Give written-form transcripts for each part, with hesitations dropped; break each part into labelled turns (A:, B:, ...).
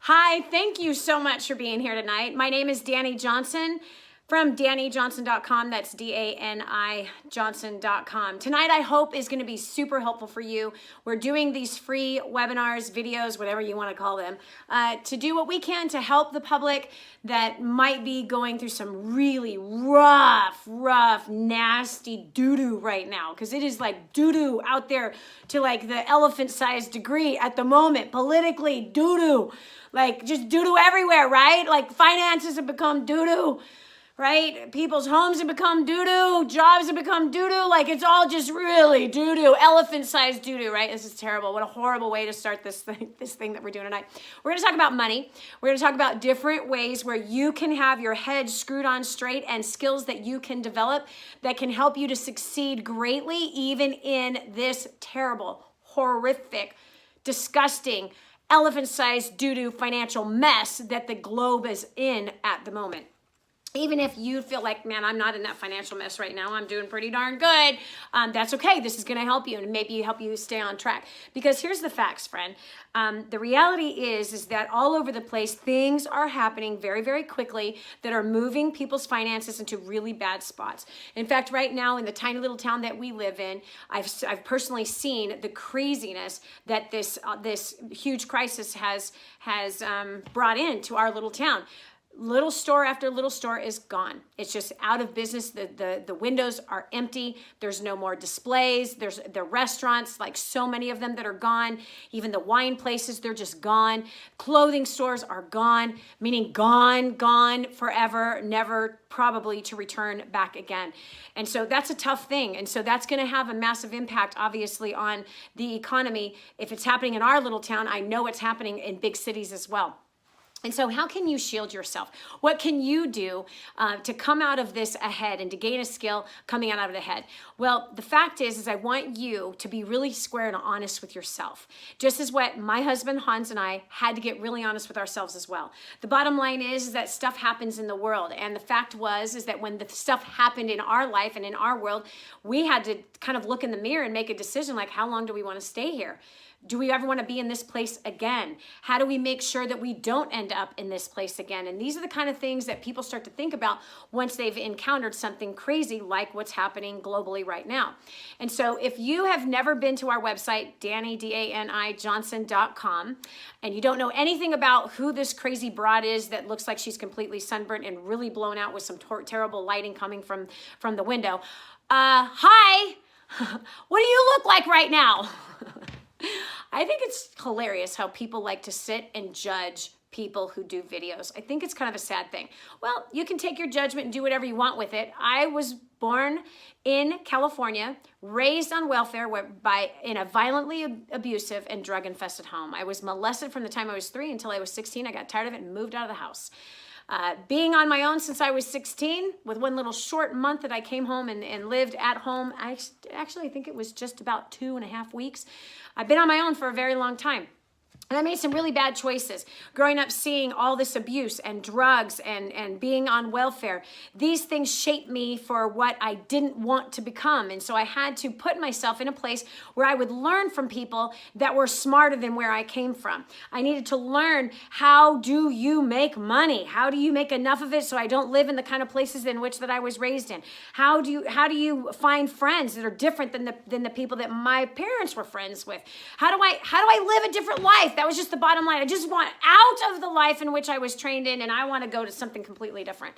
A: Hi, thank you so much for being here tonight. My name is Dani Johnson from DaniJohnson.com. That's D-A-N-I Johnson.com. Tonight, I hope is going to be super helpful for you. We're doing these free webinars, videos, whatever you want to call them, to do what we can to help the public that might be going through some really rough, nasty doo-doo right now. Because it is like doo-doo out there to like the elephant-sized degree at the moment. Politically, doo-doo. Like just doo-doo everywhere, right? Like finances have become doo-doo. Right? People's homes have become doo-doo. Jobs have become doo-doo. Like it's all just really doo-doo. Elephant-sized doo-doo, right? This is terrible. What a horrible way to start this thing that we're doing tonight. We're going to talk about money. We're going to talk about different ways where you can have your head screwed on straight and skills that you can develop that can help you to succeed greatly even in this terrible, horrific, disgusting, elephant-sized doo-doo financial mess that the globe is in at the moment. Even if you feel like, man, I'm not in that financial mess right now, I'm doing pretty darn good, that's okay. This is going to help you and maybe help you stay on track. Because here's the facts, friend. The reality is that all over the place, things are happening very, very quickly that are moving people's finances into really bad spots. In fact, right now in the tiny little town that we live in, I've personally seen the craziness that this huge crisis has brought into our little town. Little store after little store is gone. It's just out of business. The windows are empty. There's no more displays. There's the restaurants, like so many of them that are gone. Even the wine places, they're just gone. Clothing stores are gone, meaning gone forever, never probably to return back again. And so that's a tough thing. And so that's going to have a massive impact, obviously, on the economy. If it's happening in our little town, I know it's happening in big cities as well. And so how can you shield yourself? What can you do to come out of this ahead and to gain a skill coming out of it ahead? Well, the fact is I want you to be really square and honest with yourself. Just as what my husband Hans and I had to get really honest with ourselves as well. The bottom line is that stuff happens in the world. And the fact is that when the stuff happened in our life and in our world, we had to kind of look in the mirror and make a decision like, how long do we want to stay here? Do we ever want to be in this place again? How do we make sure that we don't end up in this place again? And these are the kind of things that people start to think about once they've encountered something crazy like what's happening globally right now. And so if you have never been to our website, Dani, D-A-N-I Johnson.com, and you don't know anything about who this crazy broad is that looks like she's completely sunburnt and really blown out with some terrible lighting coming from the window, hi, what do you look like right now? I think it's hilarious how people like to sit and judge people who do videos. I think it's kind of a sad thing. Well, you can take your judgment and do whatever you want with it. I was born in California, raised on welfare in a violently abusive and drug-infested home. I was molested from the time I was 3 until I was 16. I got tired of it and moved out of the house. Being on my own since I was 16, with one little short month that I came home and lived at home, I think it was just about 2.5 weeks. I've been on my own for a very long time. And I made some really bad choices. Growing up seeing all this abuse and drugs and being on welfare, these things shaped me for what I didn't want to become. And so I had to put myself in a place where I would learn from people that were smarter than where I came from. I needed to learn, how do you make money? How do you make enough of it so I don't live in the kind of places in which that I was raised in? How do you find friends that are different than the people that my parents were friends with? How do I live a different life? That was just the bottom line. I just want out of the life in which I was trained in, and I want to go to something completely different.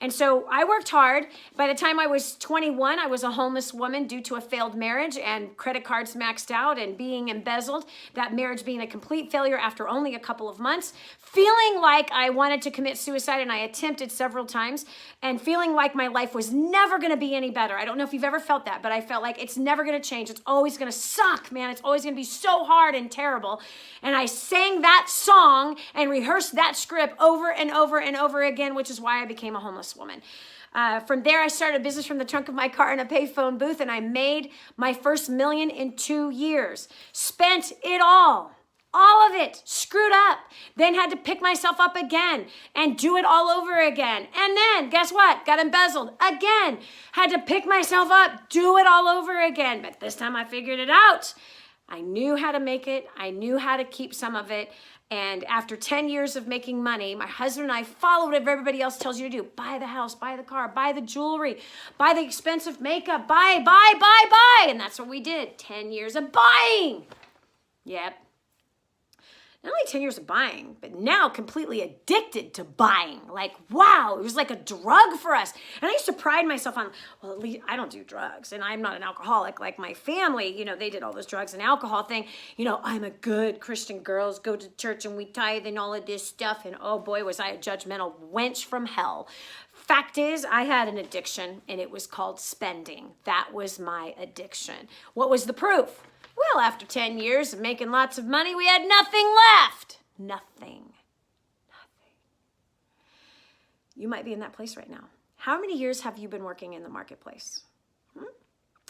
A: And so I worked hard. By the time I was 21, I was a homeless woman due to a failed marriage and credit cards maxed out and being embezzled, that marriage being a complete failure after only a couple of months, feeling like I wanted to commit suicide, and I attempted several times, and feeling like my life was never going to be any better. I don't know if you've ever felt that, but I felt like it's never going to change. It's always going to suck, man. It's always going to be so hard and terrible. And I sang that song and rehearsed that script over and over and over again, which is why I became a homeless woman. From there, I started a business from the trunk of my car in a payphone booth, and I made my first $1 million in 2 years. Spent it all of it, screwed up, then had to pick myself up again and do it all over again. And then, guess what? Got embezzled again, had to pick myself up, do it all over again. But this time I figured it out. I knew how to make it. I knew how to keep some of it. And after 10 years of making money, my husband and I followed what everybody else tells you to do. Buy the house, buy the car, buy the jewelry, buy the expensive makeup, buy. And that's what we did. 10 years of buying. Yep. Not only 10 years of buying, but now completely addicted to buying. Like, wow, it was like a drug for us. And I used to pride myself on, well, at least I don't do drugs and I'm not an alcoholic like my family. You know, they did all those drugs and alcohol thing. You know, I'm a good Christian girl, go to church and we tithe and all of this stuff. And oh boy, was I a judgmental wench from hell. Fact is, I had an addiction and it was called spending. That was my addiction. What was the proof? Well, after 10 years of making lots of money, we had nothing left. Nothing. You might be in that place right now. How many years have you been working in the marketplace?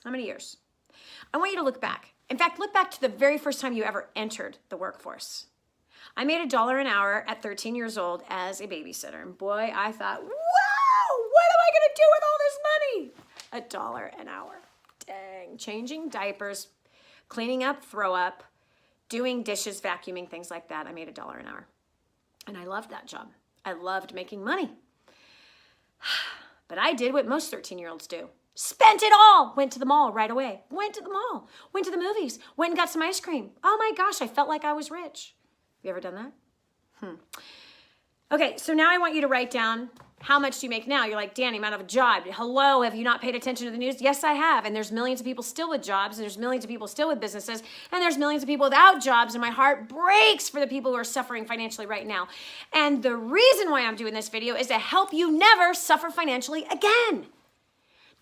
A: How many years? I want you to look back. In fact, look back to the very first time you ever entered the workforce. I made $1 an hour at 13 years old as a babysitter. And boy, I thought, wow, what am I going to do with all this money? $1 an hour. Dang. Changing diapers, cleaning up, throw up, doing dishes, vacuuming, things like that. I made $1 an hour. And I loved that job. I loved making money. But I did what most 13-year-olds do. Spent it all. Went to the mall right away. Went to the mall. Went to the movies. Went and got some ice cream. Oh my gosh, I felt like I was rich. Have you ever done that? Okay, so now I want you to write down how much do you make now? You're like, Dani, I'm out of a job. Hello, have you not paid attention to the news? Yes, I have. And there's millions of people still with jobs, and there's millions of people still with businesses, and there's millions of people without jobs, and my heart breaks for the people who are suffering financially right now. And the reason why I'm doing this video is to help you never suffer financially again.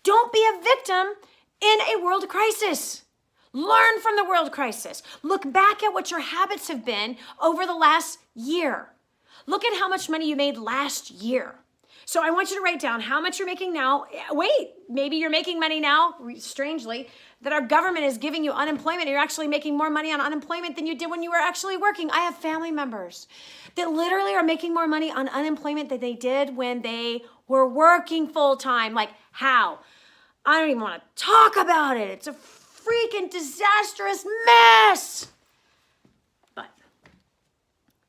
A: Don't be a victim in a world crisis. Learn from the world crisis. Look back at what your habits have been over the last year. Look at how much money you made last year. So I want you to write down how much you're making now. Wait, maybe you're making money now, strangely, that our government is giving you unemployment. You're actually making more money on unemployment than you did when you were actually working. I have family members that literally are making more money on unemployment than they did when they were working full time. Like, how? I don't even want to talk about it. It's a freaking disastrous mess. But,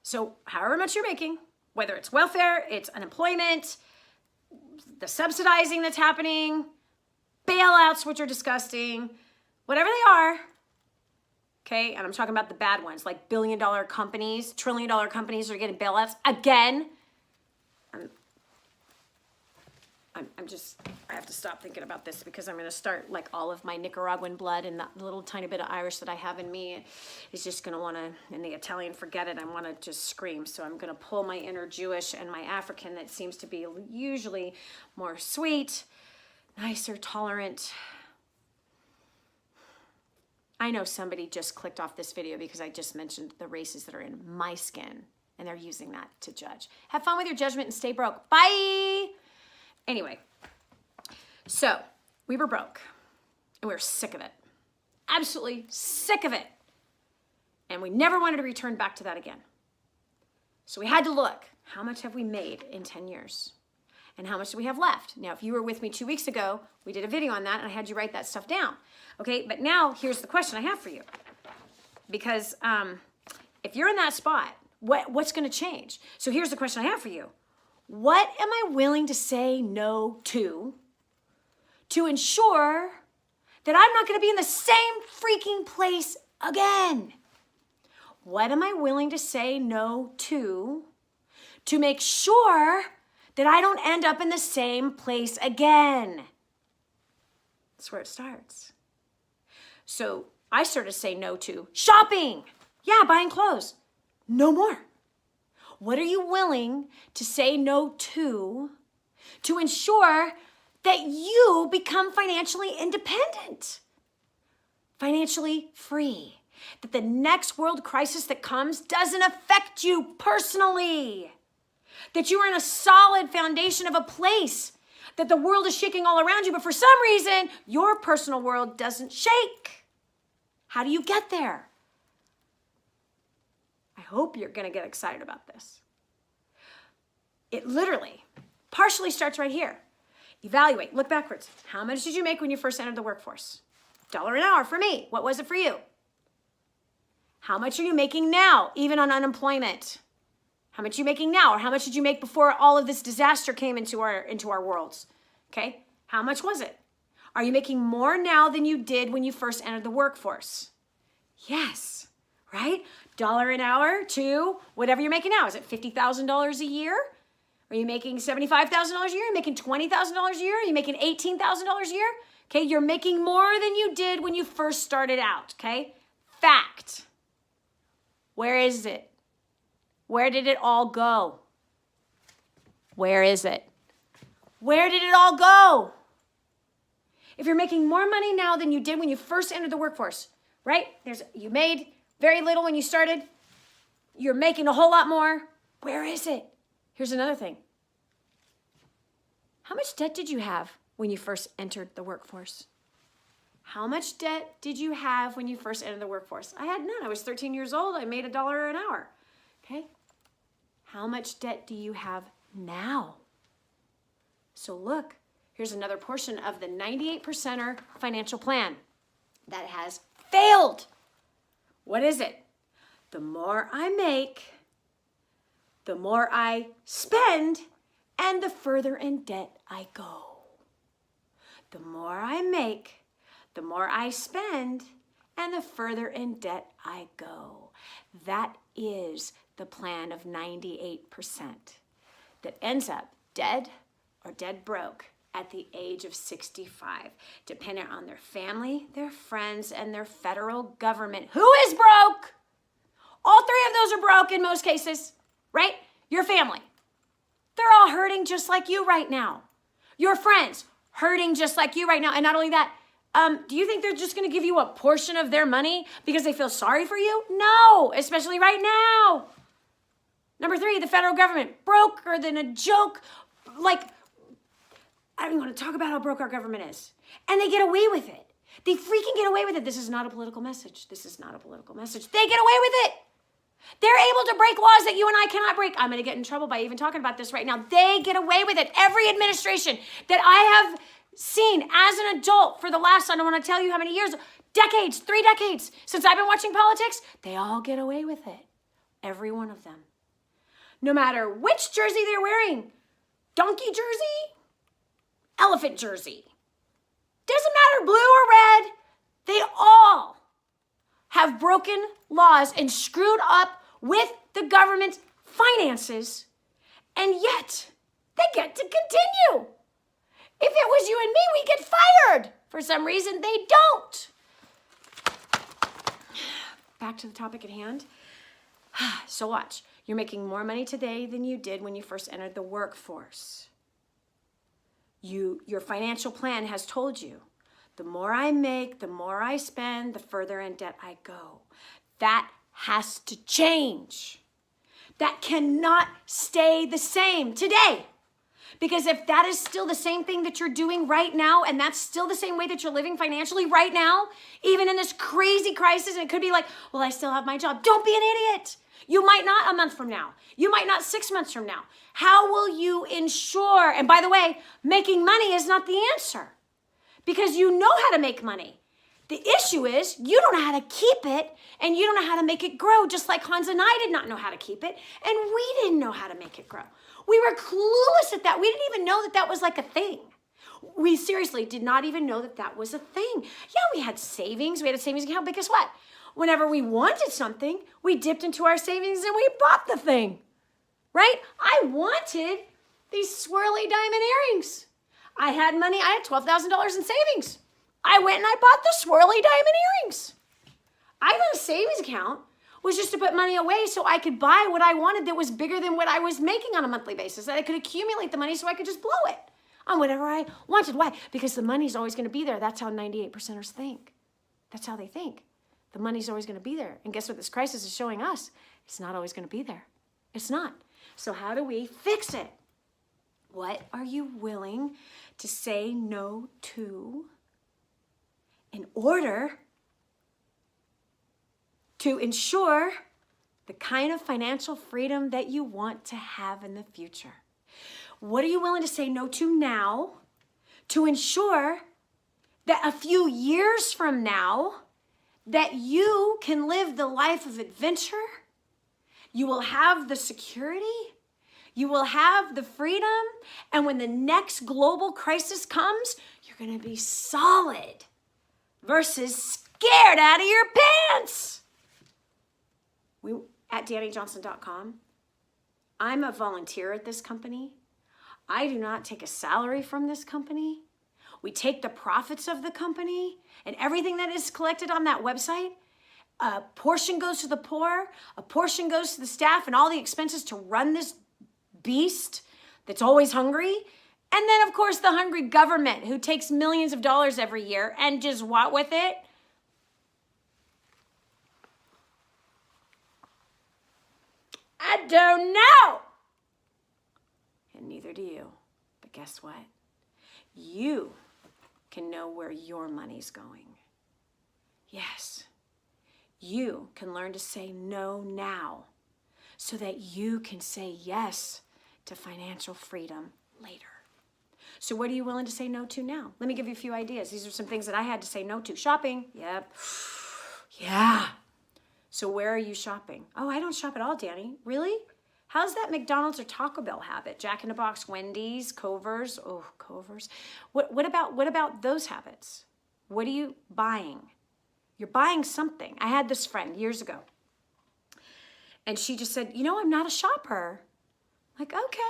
A: so however much you're making, whether it's welfare, it's unemployment, the subsidizing that's happening, bailouts, which are disgusting, whatever they are, okay? And I'm talking about the bad ones, like billion-dollar companies, trillion-dollar companies are getting bailouts again. I have to stop thinking about this because I'm going to start, like, all of my Nicaraguan blood and that little tiny bit of Irish that I have in me is just going to want to, and the Italian, forget it, I want to just scream. So I'm going to pull my inner Jewish and my African that seems to be usually more sweet, nicer, tolerant. I know somebody just clicked off this video because I just mentioned the races that are in my skin, and they're using that to judge. Have fun with your judgment and stay broke. Bye! Anyway, so we were broke and we were sick of it. Absolutely sick of it. And we never wanted to return back to that again. So we had to look, how much have we made in 10 years? And how much do we have left? Now, if you were with me 2 weeks ago, we did a video on that and I had you write that stuff down. Okay, but now here's the question I have for you. Because if you're in that spot, what's gonna change? So here's the question I have for you. What am I willing to say no to ensure that I'm not going to be in the same freaking place again? What am I willing to say no to make sure that I don't end up in the same place again? That's where it starts. So I started to say no to shopping. Yeah, buying clothes. No more. What are you willing to say no to ensure that you become financially independent, financially free, that the next world crisis that comes doesn't affect you personally, that you are in a solid foundation of a place, that the world is shaking all around you, but for some reason, your personal world doesn't shake? How do you get there? I hope you're going to get excited about this. It literally partially starts right here. Evaluate, look backwards. How much did you make when you first entered the workforce? $1 an hour for me. What was it for you? How much are you making now, even on unemployment? How much are you making now? Or how much did you make before all of this disaster came into our worlds? Okay, how much was it? Are you making more now than you did when you first entered the workforce? Yes, right? $1 an hour to whatever you're making now. Is it $50,000 a year? Are you making $75,000 a year? Are you making $20,000 a year? Are you making $18,000 a year? Okay, you're making more than you did when you first started out, okay? Fact. Where is it? Where did it all go? Where is it? Where did it all go? If you're making more money now than you did when you first entered the workforce, right? You made very little when you started. You're making a whole lot more. Where is it? Here's another thing. How much debt did you have when you first entered the workforce? How much debt did you have when you first entered the workforce? I had none. I was 13 years old. I made $1 an hour. Okay? How much debt do you have now? So look, here's another portion of the 98%er financial plan that has failed. What is it? The more I make, the more I spend, and the further in debt I go. The more I make, the more I spend, and the further in debt I go. That is the plan of 98% that ends up dead or dead broke at the age of 65, dependent on their family, their friends, and their federal government. Who is broke? All three of those are broke in most cases, right? Your family. They're all hurting just like you right now. Your friends hurting just like you right now. And not only that, do you think they're just going to give you a portion of their money because they feel sorry for you? No, especially right now. Number 3, the federal government, broker than a joke. Like, I don't even want to talk about how broke our government is. And they get away with it. They freaking get away with it. This is not a political message. This is not a political message. They get away with it. They're able to break laws that you and I cannot break. I'm going to get in trouble by even talking about this right now. They get away with it. Every administration that I have seen as an adult for the last, I don't want to tell you how many years, decades, 3 decades since I've been watching politics, they all get away with it. Every one of them. No matter which jersey they're wearing, donkey jersey, elephant jersey, doesn't matter blue or red, they all have broken laws and screwed up with the government's finances, and yet they get to continue. If it was you and me, we get fired. For some reason, they don't. Back to the topic at hand. So watch. You're making more money today than you did when you first entered the workforce. Your financial plan has told you, the more I make, the more I spend, the further in debt I go. That has to change. That cannot stay the same today. Because if that is still the same thing that you're doing right now, and that's still the same way that you're living financially right now, even in this crazy crisis, and it could be like, well, I still have my job. Don't be an idiot. You might not a month from now. You might not 6 months from now. How will you ensure? And by the way, making money is not the answer, because you know how to make money. The issue is you don't know how to keep it, and you don't know how to make it grow, just like Hans and I did not know how to keep it, and we didn't know how to make it grow. We were clueless at that. We didn't even know that that was like a thing. We seriously did not even know that that was a thing. Yeah, we had savings. We had a savings account, but guess what? Whenever we wanted something, we dipped into our savings and we bought the thing, right? I wanted these swirly diamond earrings. I had money. I had $12,000 in savings. I went and I bought the swirly diamond earrings. I got a savings account was just to put money away so I could buy what I wanted that was bigger than what I was making on a monthly basis, that I could accumulate the money so I could just blow it on whatever I wanted. Why? Because the money's always going to be there. That's how 98%ers think. That's how they think. The money's always going to be there. And guess what this crisis is showing us? It's not always going to be there. It's not. So how do we fix it? What are you willing to say no to in order to ensure the kind of financial freedom that you want to have in the future? What are you willing to say no to now to ensure that a few years from now, that you can live the life of adventure. You will have the security. You will have the freedom. And when the next global crisis comes, you're going to be solid versus scared out of your pants. At DaniJohnson.com, I'm a volunteer at this company. I do not take a salary from this company. We take the profits of the company, and everything that is collected on that website, a portion goes to the poor, a portion goes to the staff, and all the expenses to run this beast that's always hungry. And then, of course, the hungry government who takes millions of dollars every year and just what with it? I don't know. And neither do you. But guess what? You can know where your money's going. Yes. You can learn to say no now so that you can say yes to financial freedom later. So what are you willing to say no to now? Let me give you a few ideas. These are some things that I had to say no to. Shopping. Yep. Yeah. So where are you shopping? Oh, I don't shop at all, Dani. Really? How's that McDonald's or Taco Bell habit? Jack in the Box, Wendy's, Culver's. Oh, Culver's. What about those habits? What are you buying? You're buying something. I had this friend years ago, and she just said, I'm not a shopper. I'm like, okay.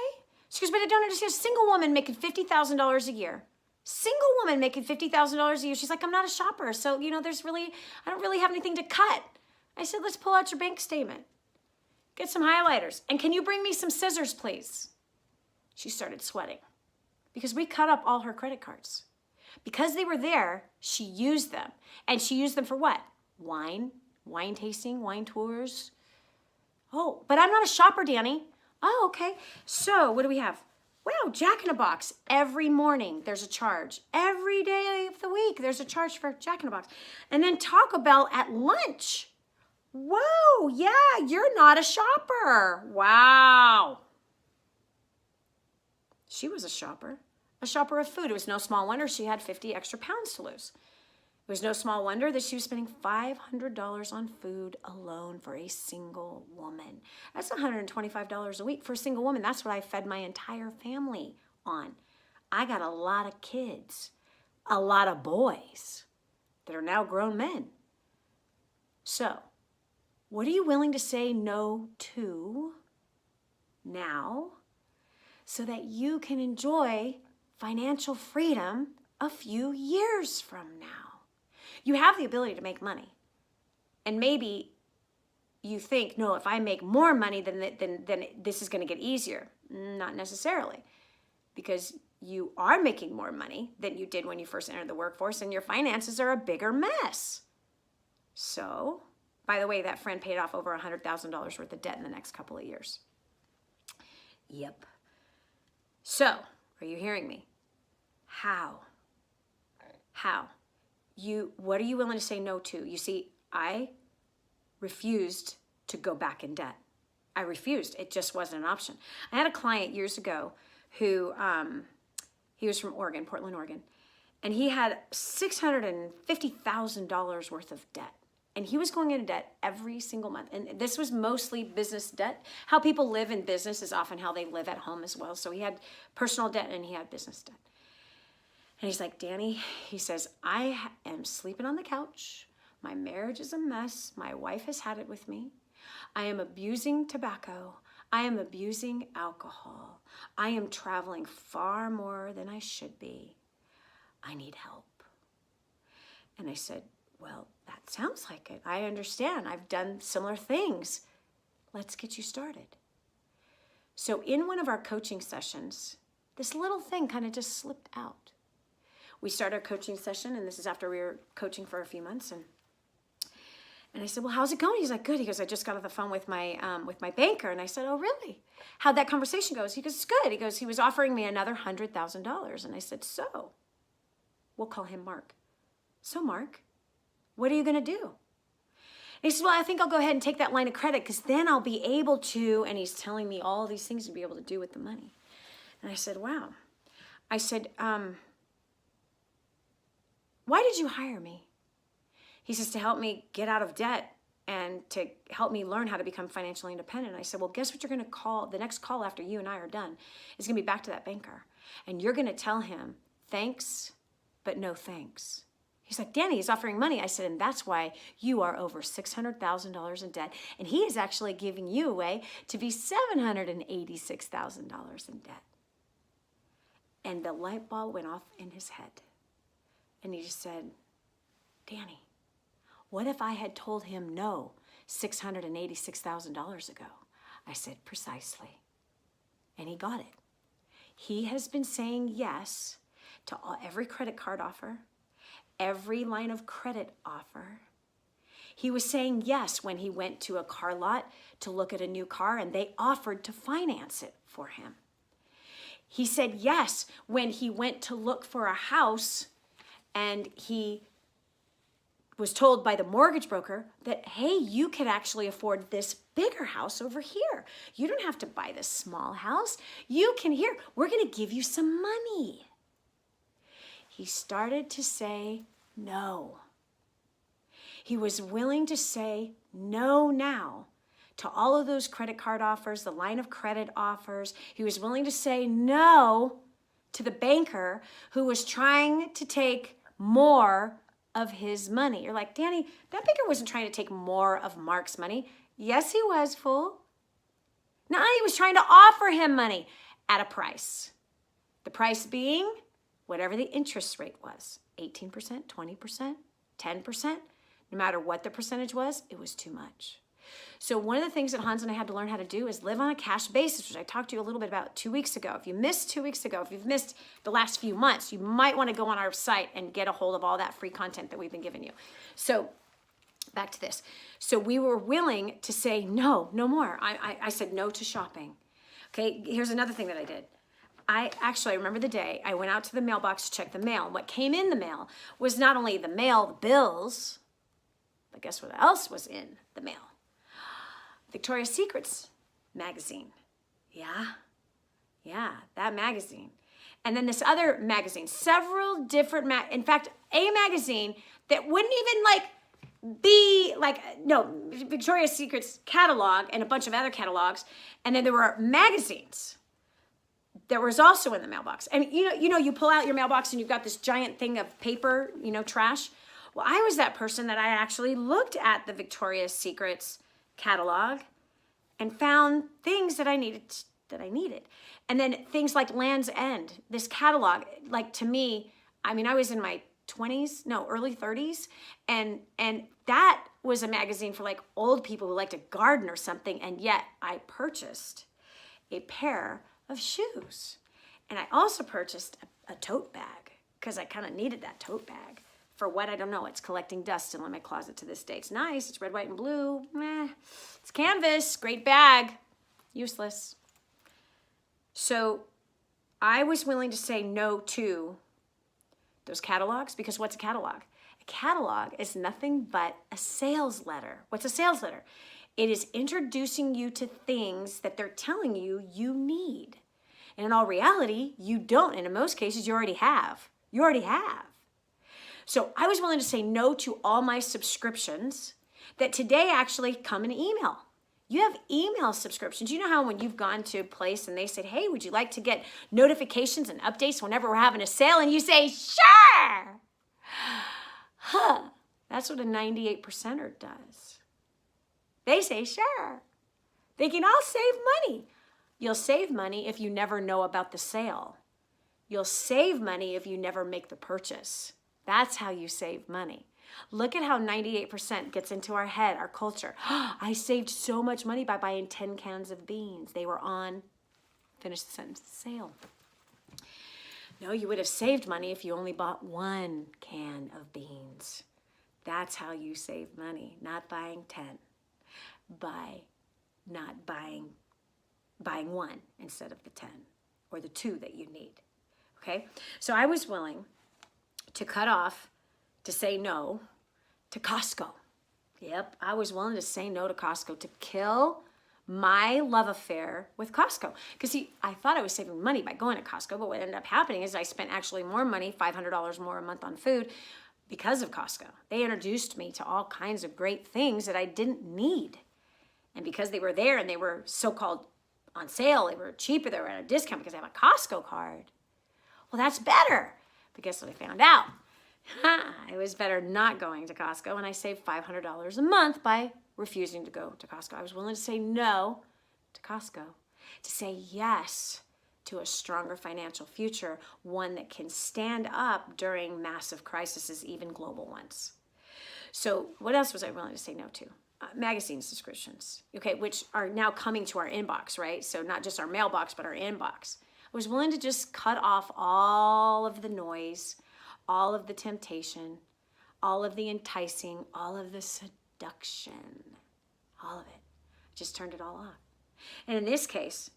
A: She goes, but I don't understand. A single woman making $50,000 a year. Single woman making $50,000 a year. She's like, I'm not a shopper. So, I don't really have anything to cut. I said, let's pull out your bank statement. Get some highlighters. And can you bring me some scissors, please? She started sweating because we cut up all her credit cards. Because they were there, she used them. And she used them for what? Wine tasting, wine tours. Oh, but I'm not a shopper, Dani. Oh, okay. So what do we have? Wow, Jack in the Box. Every morning there's a charge. Every day of the week there's a charge for Jack in the Box. And then Taco Bell at lunch. Whoa, yeah, you're not a shopper. Wow. She was a shopper of food. It was no small wonder she had 50 extra pounds to lose. It was no small wonder that she was spending $500 on food alone for a single woman. That's $125 a week for a single woman. That's what I fed my entire family on. I got a lot of kids, a lot of boys that are now grown men. So, what are you willing to say no to now so that you can enjoy financial freedom a few years from now? You have the ability to make money. And maybe you think, no, if I make more money, then this is going to get easier. Not necessarily. Because you are making more money than you did when you first entered the workforce, and your finances are a bigger mess. So, by the way, that friend paid off over $100,000 worth of debt in the next couple of years. Yep. So, are you hearing me? How? What are you willing to say no to? You see, I refused to go back in debt. I refused. It just wasn't an option. I had a client years ago who, he was from Oregon, Portland, Oregon, and he had $650,000 worth of debt. And he was going into debt every single month. And this was mostly business debt. How people live in business is often how they live at home as well. So he had personal debt and he had business debt. And he's like, Dani, he says, I am sleeping on the couch. My marriage is a mess. My wife has had it with me. I am abusing tobacco. I am abusing alcohol. I am traveling far more than I should be. I need help. And I said, well, that sounds like it. I understand. I've done similar things. Let's get you started. So in one of our coaching sessions, this little thing kind of just slipped out. We started our coaching session, and this is after we were coaching for a few months. And I said, well, how's it going? He's like, good. He goes, I just got off the phone with my banker. And I said, oh, really? How'd that conversation go? He goes, it's good. He goes, he was offering me another $100,000. And I said, so we'll call him Mark. So Mark, what are you going to do? And he says, well, I think I'll go ahead and take that line of credit because then I'll be able to, and he's telling me all these things to be able to do with the money. And I said, wow. I said, why did you hire me? He says, to help me get out of debt and to help me learn how to become financially independent. I said, well, guess what you're going to call, the next call after you and I are done is going to be back to that banker. And you're going to tell him, thanks, but no thanks. He's like, Dani, he's offering money. I said, and that's why you are over $600,000 in debt. And he is actually giving you away to be $786,000 in debt. And the light bulb went off in his head. And he just said, Dani, what if I had told him no $686,000 ago? I said, precisely. And he got it. He has been saying yes to every credit card offer, every line of credit offer. He was saying yes when he went to a car lot to look at a new car and they offered to finance it for him. He said yes when he went to look for a house and he was told by the mortgage broker that, hey, you could actually afford this bigger house over here. You don't have to buy this small house. You can, here, we're going to give you some money. He started to say no. He was willing to say no now to all of those credit card offers, the line of credit offers. He was willing to say no to the banker who was trying to take more of his money. You're like, Dani, that banker wasn't trying to take more of Mark's money. Yes, he was, fool. No, he was trying to offer him money at a price. The price being whatever the interest rate was, 18%, 20%, 10%, no matter what the percentage was, it was too much. So one of the things that Hans and I had to learn how to do is live on a cash basis, which I talked to you a little bit about 2 weeks ago. If you missed 2 weeks ago, if you've missed the last few months, you might want to go on our site and get a hold of all that free content that we've been giving you. So back to this. So we were willing to say no more. I said no to shopping. Okay, here's another thing that I did. I remember the day I went out to the mailbox to check the mail. And what came in the mail was not only the mail, the bills, but guess what else was in the mail? Victoria's Secret's magazine. Yeah, that magazine. And then this other magazine, several different, in fact, a magazine that wouldn't even be Victoria's Secret's catalog and a bunch of other catalogs. And then there were magazines that was also in the mailbox. And you pull out your mailbox and you've got this giant thing of paper, trash. Well, I was that person that I actually looked at the Victoria's Secret's catalog and found things that I needed. And then things like Land's End, this catalog, like to me, I was in my early 30s. And that was a magazine for like old people who like to garden or something. And yet I purchased a pair of shoes. And I also purchased a tote bag because I kind of needed that tote bag. For what? I don't know. It's collecting dust still in my closet to this day. It's nice. It's red, white, and blue. It's canvas. Great bag. Useless. So I was willing to say no to those catalogs because what's a catalog? A catalog is nothing but a sales letter. What's a sales letter? It is introducing you to things that they're telling you you need. And in all reality, you don't. And in most cases, you already have. You already have. So I was willing to say no to all my subscriptions that today actually come in email. You have email subscriptions. You know how when you've gone to a place and they said, hey, would you like to get notifications and updates whenever we're having a sale? And you say, sure. That's what a 98%er does. They say, sure. Thinking, I'll save money. You'll save money if you never know about the sale. You'll save money if you never make the purchase. That's how you save money. Look at how 98% gets into our head, our culture. I saved so much money by buying 10 cans of beans. They were on, finish the sentence, sale. No, you would have saved money if you only bought 1 can of beans. That's how you save money, not buying 10. Buying 1 instead of the 10 or the 2 that you need. Okay? So I was willing to cut off, to say no to Costco. Yep, I was willing to say no to Costco, to kill my love affair with Costco. Because see, I thought I was saving money by going to Costco, but what ended up happening is I spent actually more money, $500 more a month on food, because of Costco. They introduced me to all kinds of great things that I didn't need. And because they were there and they were so-called on sale, they were cheaper, they were at a discount because I have a Costco card. Well, that's better. But guess what I found out? It was better not going to Costco, and I saved $500 a month by refusing to go to Costco. I was willing to say no to Costco, to say yes to a stronger financial future, one that can stand up during massive crises, even global ones. So what else was I willing to say no to? Magazine subscriptions, okay, which are now coming to our inbox, right? So not just our mailbox, but our inbox. I was willing to just cut off all of the noise, all of the temptation, all of the enticing, all of the seduction, all of it. Just turned it all off. And in this case,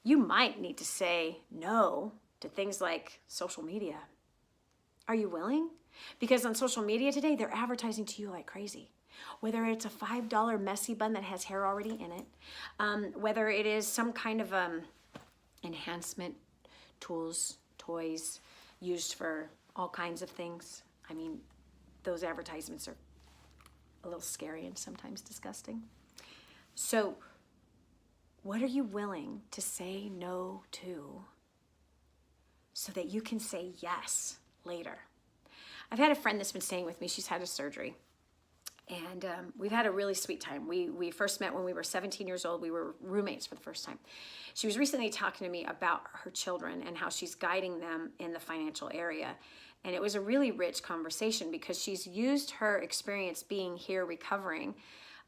A: you might need to say no to things like social media. Are you willing? Because on social media today, they're advertising to you like crazy. Whether it's a $5 messy bun that has hair already in it, whether it is some kind of enhancement tools, toys used for all kinds of things. I mean, those advertisements are a little scary and sometimes disgusting. So what are you willing to say no to so that you can say yes later? I've had a friend that's been staying with me. She's had a surgery. And we've had a really sweet time. We first met when we were 17 years old. We were roommates for the first time. She was recently talking to me about her children and how she's guiding them in the financial area. And it was a really rich conversation because she's used her experience being here recovering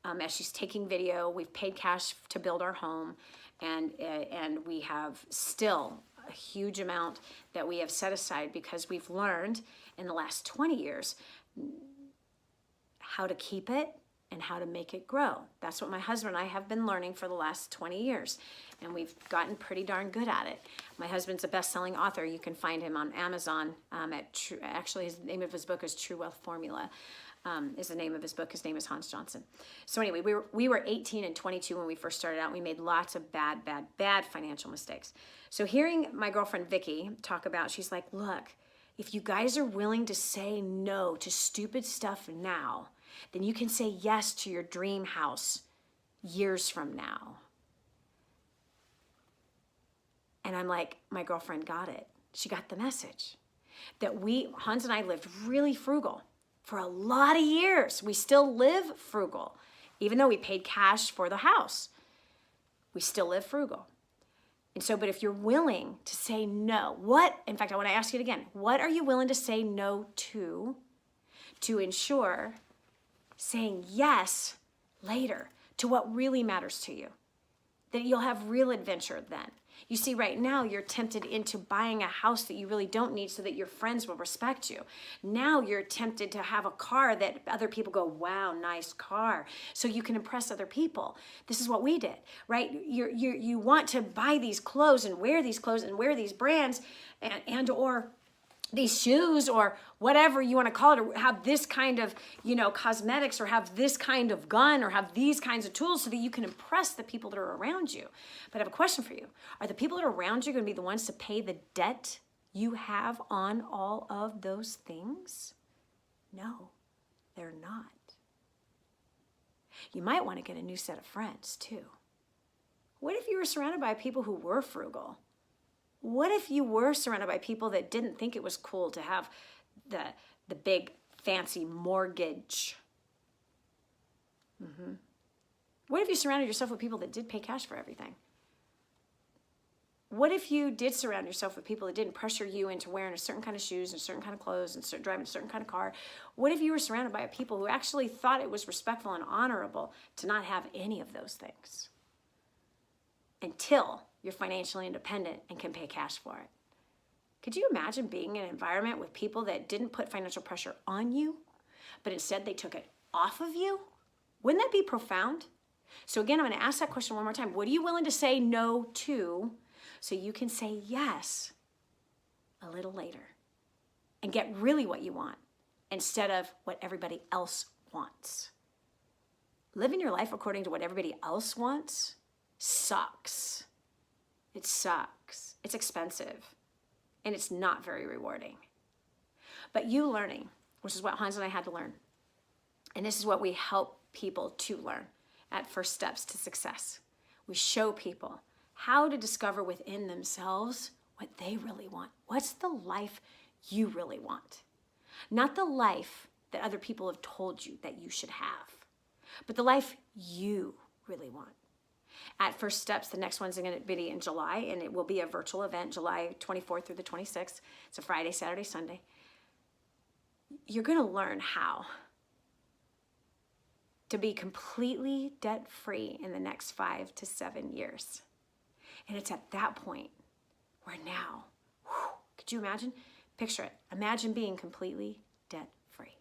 A: as she's taking video. We've paid cash to build our home, and we have still a huge amount that we have set aside because we've learned in the last 20 years how to keep it and how to make it grow. That's what my husband and I have been learning for the last 20 years, and we've gotten pretty darn good at it. My husband's a best-selling author. You can find him on Amazon. Actually, the name of his book is True Wealth Formula. Is the name of his book. His name is Hans Johnson. So anyway, we were 18 and 22 when we first started out. We made lots of bad financial mistakes. So hearing my girlfriend Vicky talk about, she's like, look, if you guys are willing to say no to stupid stuff now, then you can say yes to your dream house years from now. And I'm like, my girlfriend got it. She got the message. That Hans and I lived really frugal for a lot of years. We still live frugal. Even though we paid cash for the house, we still live frugal. And so, but if you're willing to say no, in fact, I want to ask you it again, what are you willing to say no to ensure saying yes later to what really matters to you? That you'll have real adventure then. You see, right now you're tempted into buying a house that you really don't need so that your friends will respect you. Now you're tempted to have a car that other people go, wow, nice car, so you can impress other people. This is what we did, right? You want to buy these clothes and wear these clothes and wear these brands and or these shoes or whatever you want to call it, or have this kind of, cosmetics, or have this kind of gun, or have these kinds of tools so that you can impress the people that are around you. But I have a question for you. Are the people that are around you going to be the ones to pay the debt you have on all of those things? No, they're not. You might want to get a new set of friends too. What if you were surrounded by people who were frugal? What if you were surrounded by people that didn't think it was cool to have the big fancy mortgage? What if you surrounded yourself with people that did pay cash for everything? What if you did surround yourself with people that didn't pressure you into wearing a certain kind of shoes and a certain kind of clothes and driving a certain kind of car? What if you were surrounded by people who actually thought it was respectful and honorable to not have any of those things until you're financially independent and can pay cash for it? Could you imagine being in an environment with people that didn't put financial pressure on you, but instead they took it off of you? Wouldn't that be profound? So again, I'm going to ask that question one more time. What are you willing to say no to so you can say yes a little later and get really what you want instead of what everybody else wants? Living your life according to what everybody else wants sucks. It sucks. It's expensive. And it's not very rewarding. But you learning which is what Hans and I had to learn. And this is what we help people to learn at First Steps to Success. We show people how to discover within themselves what they really want. What's the life you really want? Not the life that other people have told you that you should have, but the life you really want. At First Steps, the next one's going to be in July, and it will be a virtual event, July 24th through the 26th. It's a Friday, Saturday, Sunday. You're going to learn how to be completely debt-free in the next 5 to 7 years. And it's at that point where now, could you imagine? Picture it. Imagine being completely debt-free.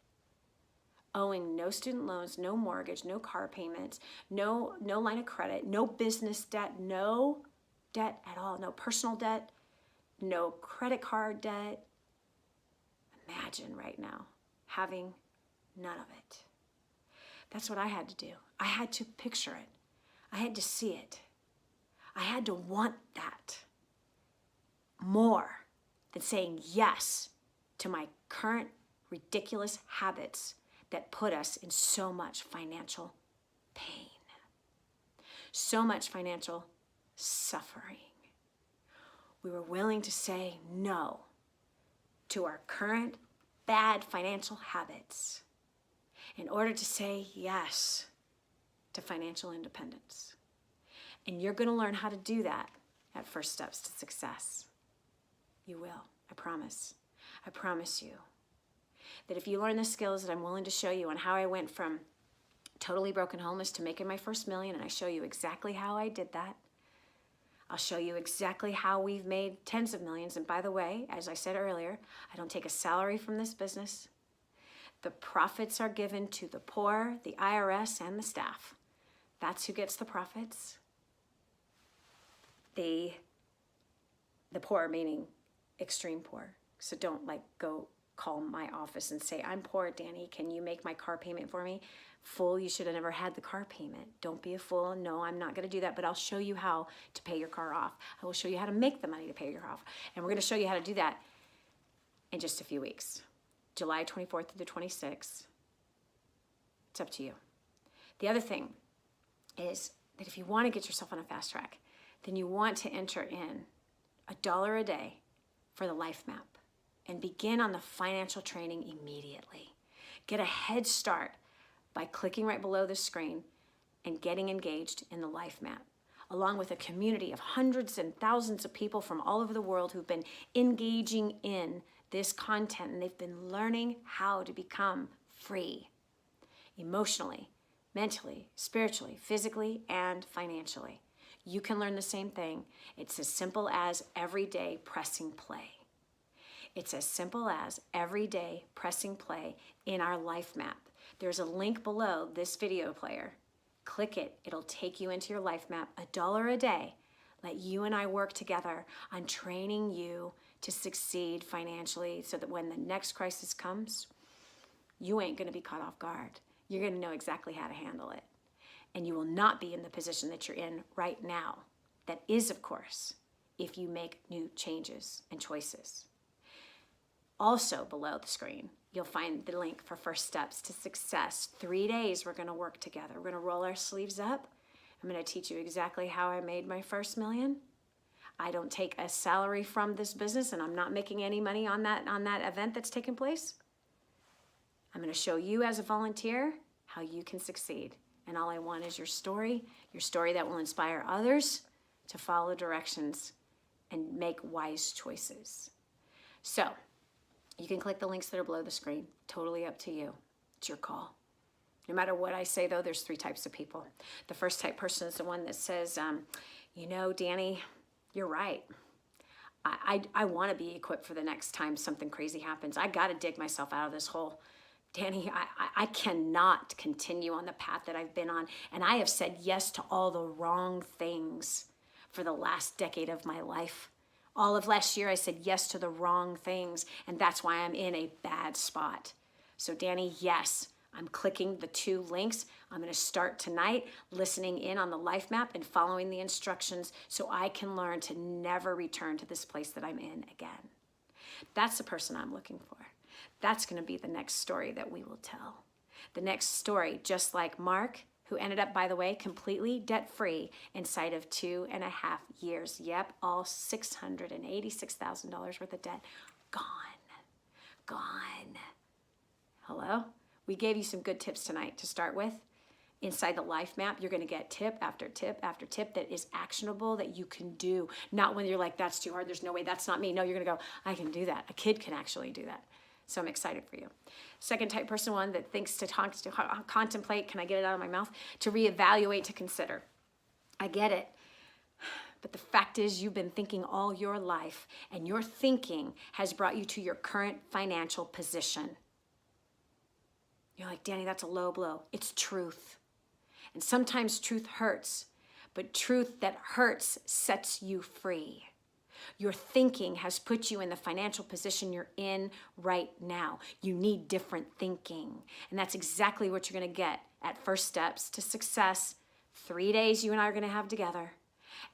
A: Owing no student loans, no mortgage, no car payments, no line of credit, no business debt, no debt at all, no personal debt, no credit card debt. Imagine right now having none of it. That's what I had to do. I had to picture it. I had to see it. I had to want that more than saying yes to my current ridiculous habits that put us in so much financial pain, so much financial suffering. We were willing to say no to our current bad financial habits in order to say yes to financial independence. And you're going to learn how to do that at First Steps to Success. You will, I promise. I promise you that if you learn the skills that I'm willing to show you on how I went from totally broken homeless to making my first million, and I show you exactly how I did that. I'll show you exactly how we've made tens of millions. And by the way, as I said earlier, I don't take a salary from this business. The profits are given to the poor, the IRS, and the staff. That's who gets the profits. The poor meaning extreme poor. So don't go call my office and say, I'm poor, Dani, can you make my car payment for me? Fool, you should have never had the car payment. Don't be a fool. No, I'm not going to do that, but I'll show you how to pay your car off. I will show you how to make the money to pay your car off. And we're going to show you how to do that in just a few weeks. July 24th through the 26th. It's up to you. The other thing is that if you want to get yourself on a fast track, then you want to enter in $1 a day for the LIFEMAP and begin on the financial training immediately. Get a head start by clicking right below the screen and getting engaged in the LIFEMAP, along with a community of hundreds and thousands of people from all over the world who've been engaging in this content, and they've been learning how to become free emotionally, mentally, spiritually, physically, and financially. You can learn the same thing. It's as simple as every day pressing play. It's as simple as every day pressing play in our LIFEMAP. There's a link below this video player. Click it. It'll take you into your LIFEMAP. $1 a day. Let you and I work together on training you to succeed financially so that when the next crisis comes, you ain't going to be caught off guard. You're going to know exactly how to handle it. And you will not be in the position that you're in right now. That is, of course, if you make new changes and choices. Also below the screen, you'll find the link for First Steps to Success. 3 days we're going to work together. We're going to roll our sleeves up. I'm going to teach you exactly how I made my first million. I don't take a salary from this business, and I'm not making any money on that event that's taking place. I'm going to show you as a volunteer how you can succeed. And all I want is your story that will inspire others to follow directions and make wise choices. So you can click the links that are below the screen. Totally up to you. It's your call. No matter what I say, though, there's 3 types of people. The first type person is the one that says, you know, Dani, you're right. I want to be equipped for the next time something crazy happens. I got to dig myself out of this hole. Dani, I cannot continue on the path that I've been on. And I have said yes to all the wrong things for the last decade of my life. All of last year, I said yes to the wrong things. And that's why I'm in a bad spot. So Dani, yes, I'm clicking the 2 links. I'm going to start tonight listening in on the LIFEMAP and following the instructions so I can learn to never return to this place that I'm in again. That's the person I'm looking for. That's going to be the next story that we will tell. The next story, just like Mark, who ended up, by the way, completely debt-free inside of 2.5 years. Yep, all $686,000 worth of debt gone. Gone. Hello? We gave you some good tips tonight to start with. Inside the LIFEMAP, you're going to get tip after tip after tip that is actionable, that you can do. Not when you're like, that's too hard, there's no way, that's not me. No, you're going to go, I can do that. A kid can actually do that. So I'm excited for you. Second type person, one that thinks to talk, to contemplate, can I get it out of my mouth? To reevaluate, to consider. I get it. But the fact is, you've been thinking all your life, and your thinking has brought you to your current financial position. You're like, Dani, that's a low blow. It's truth. And sometimes truth hurts, but truth that hurts sets you free. Your thinking has put you in the financial position you're in right now. You need different thinking. And that's exactly what you're going to get at First Steps to Success. 3 days you and I are going to have together.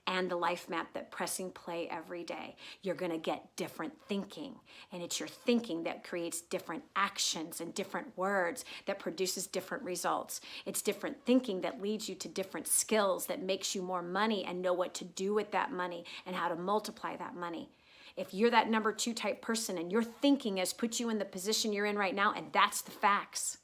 A: And the LIFEMAP that pressing play every day. You're going to get different thinking. And it's your thinking that creates different actions and different words that produces different results. It's different thinking that leads you to different skills that makes you more money and know what to do with that money and how to multiply that money. If you're that number 2 type person and your thinking has put you in the position you're in right now, and that's the facts,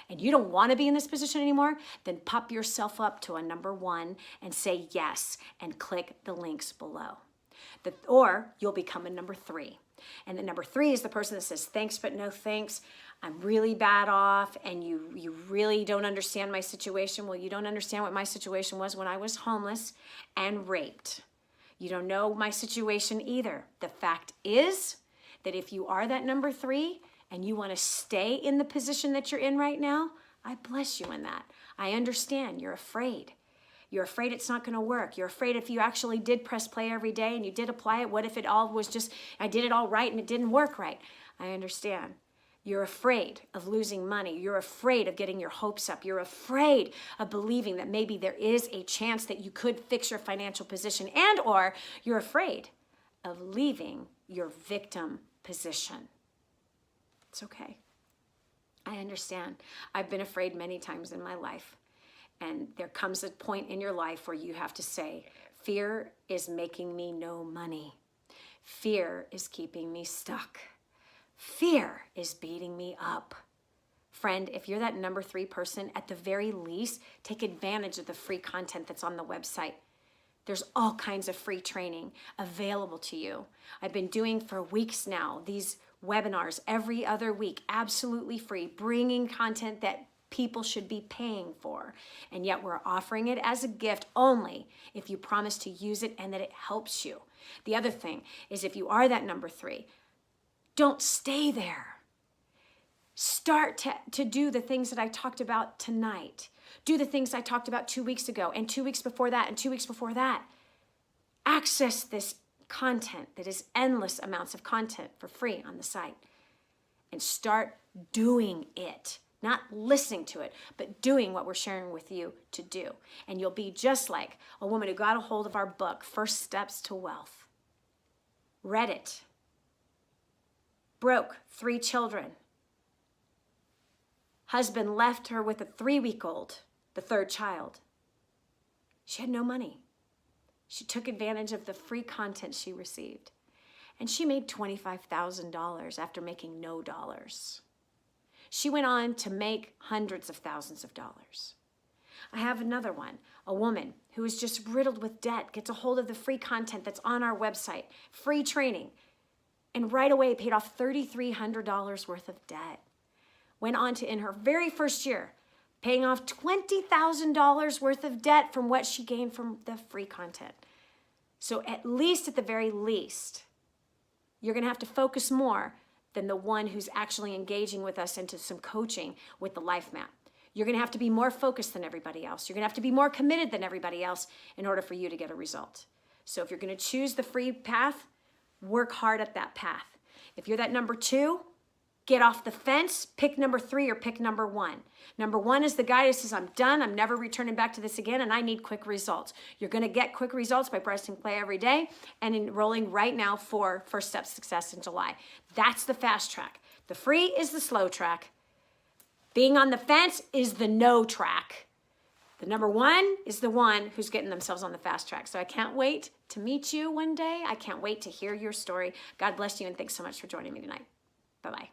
A: and you don't want to be in this position anymore, then pop yourself up to a number 1 and say yes and click the links below. Or you'll become a number 3. And the number 3 is the person that says, thanks, but no thanks. I'm really bad off, and you really don't understand my situation. Well, you don't understand what my situation was when I was homeless and raped. You don't know my situation either. The fact is that if you are that number 3, and you want to stay in the position that you're in right now, I bless you in that. I understand. You're afraid. You're afraid it's not going to work. You're afraid if you actually did press play every day and you did apply it, what if it all was just, I did it all right and it didn't work right? I understand. You're afraid of losing money. You're afraid of getting your hopes up. You're afraid of believing that maybe there is a chance that you could fix your financial position, and or you're afraid of leaving your victim position. It's okay. I understand. I've been afraid many times in my life. And there comes a point in your life where you have to say, fear is making me no money. Fear is keeping me stuck. Fear is beating me up. Friend, if you're that number 3 person, at the very least, take advantage of the free content that's on the website. There's all kinds of free training available to you. I've been doing for weeks now these webinars every other week, absolutely free, bringing content that people should be paying for. And yet we're offering it as a gift only if you promise to use it and that it helps you. The other thing is, if you are that number 3, don't stay there. Start to do the things that I talked about tonight. Do the things I talked about 2 weeks ago, and 2 weeks before that, and 2 weeks before that. Access this content that is endless amounts of content for free on the site, and start doing it. Not listening to it, but doing what we're sharing with you to do. And you'll be just like a woman who got a hold of our book, First Steps to Wealth. Read it. Broke 3 children. Husband left her with a 3-week-old, the 3rd child. She had no money. She took advantage of the free content she received. And she made $25,000 after making no dollars. She went on to make hundreds of thousands of dollars. I have another one, a woman who is just riddled with debt, gets a hold of the free content that's on our website, free training, and right away paid off $3,300 worth of debt. Went on to, in her very first year, paying off $20,000 worth of debt from what she gained from the free content. So at least, at the very least, you're going to have to focus more than the one who's actually engaging with us into some coaching with the LIFEMAP. You're going to have to be more focused than everybody else. You're going to have to be more committed than everybody else in order for you to get a result. So if you're going to choose the free path, work hard at that path. If you're that number 2, get off the fence, pick number 3 or pick number 1. Number 1 is the guy who says, I'm done, I'm never returning back to this again, and I need quick results. You're going to get quick results by pressing play every day and enrolling right now for First Step Success in July. That's the fast track. The free is the slow track. Being on the fence is the no track. The number one is the one who's getting themselves on the fast track. So I can't wait to meet you one day. I can't wait to hear your story. God bless you, and thanks so much for joining me tonight. Bye-bye.